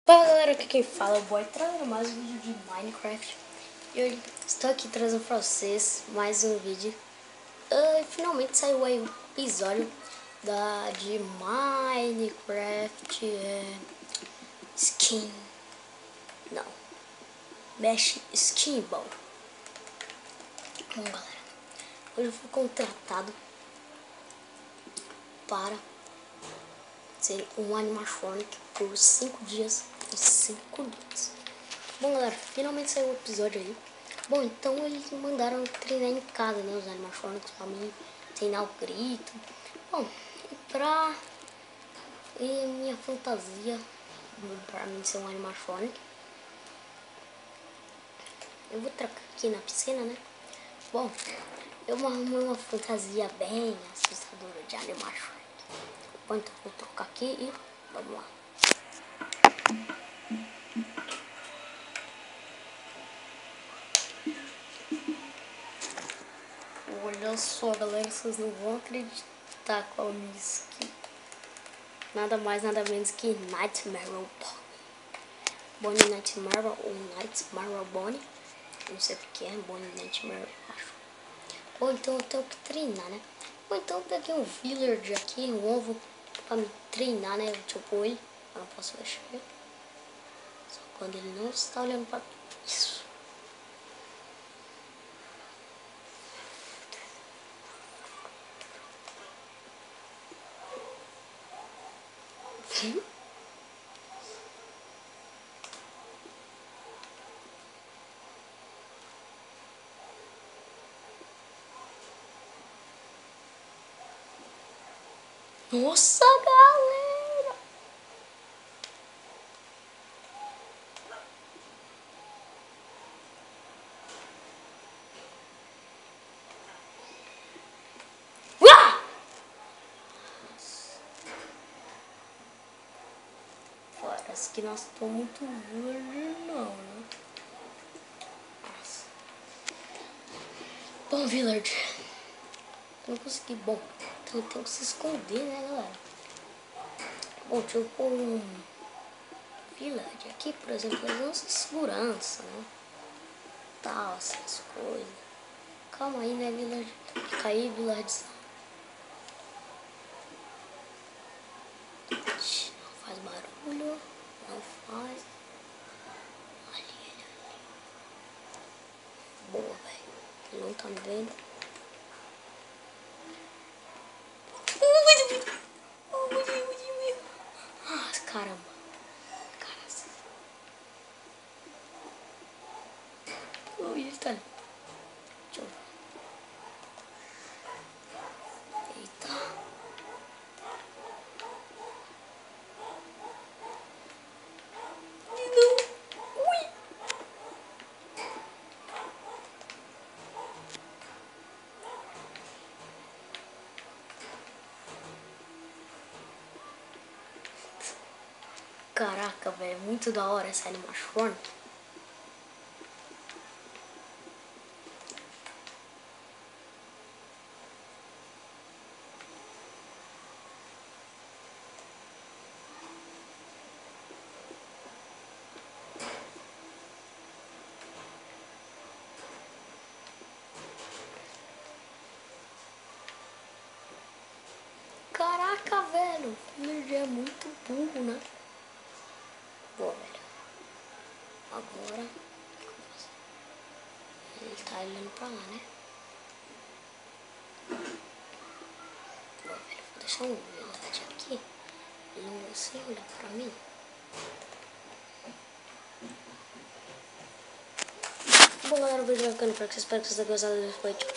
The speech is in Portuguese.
Fala galera, aqui quem fala é o Boy, trazendo mais um vídeo de Minecraft. E hoje estou aqui trazendo pra vocês mais um vídeo. Finalmente saiu aí um episódio de Minecraft Skin. Não, Mesh Skin Ball. Bom galera, hoje eu fui contratado para ser um animatronic por 5 dias e 5 noites. Bom galera, finalmente saiu o episódio aí. Bom, então eles mandaram eu treinar em casa, né, os animatronics pra mim treinar o grito. Bom, e minha fantasia pra mim ser um animatronic, eu vou trocar aqui na piscina, né. Bom, eu arrumei uma fantasia bem assustadora de animatronic. Bom, então vou trocar aqui e vamos lá. Olha só galera, vocês não vão acreditar qual é a minha skin. Nada mais, nada menos que Nightmare Bonnie Nightmare ou Nightmare Bonnie. Não sei porque é Bonnie Nightmare, eu acho. Bom, então eu tenho que treinar, né? Bom, então eu peguei um villager aqui, um ovo, pra me treinar, né? Tipo ele, eu não posso deixar ele. Só quando ele não está olhando pra isso. Nossa, galera! Uau! Parece que nós estamos muito verde, não, né? Nossa. Bom, village. Eu não consegui. Bom, então tem que se esconder, né, galera? Bom, tipo um village aqui, por exemplo, eles não se segurança, né? Tal, essas coisas. Calma aí, né, village? Fica aí, village. Não faz barulho. Não faz. Ali, ali. Boa, velho. Ele não tá me vendo. Ah, caramba. Caraca. Ele tá ali. Deixa eu ver. Eita. Não. Ui. Caraca, velho. Muito da hora essa animatronic. Caraca, velho. Ele é muito burro, né? Boa, velho. Agora... ele tá olhando pra lá, né? Boa, velho. Vou deixar um verdade aqui. Ele não vai se olhar pra mim. Bom, galera, o vídeo vai ficando por aqui. Espero que vocês tenham gostado desse vídeo.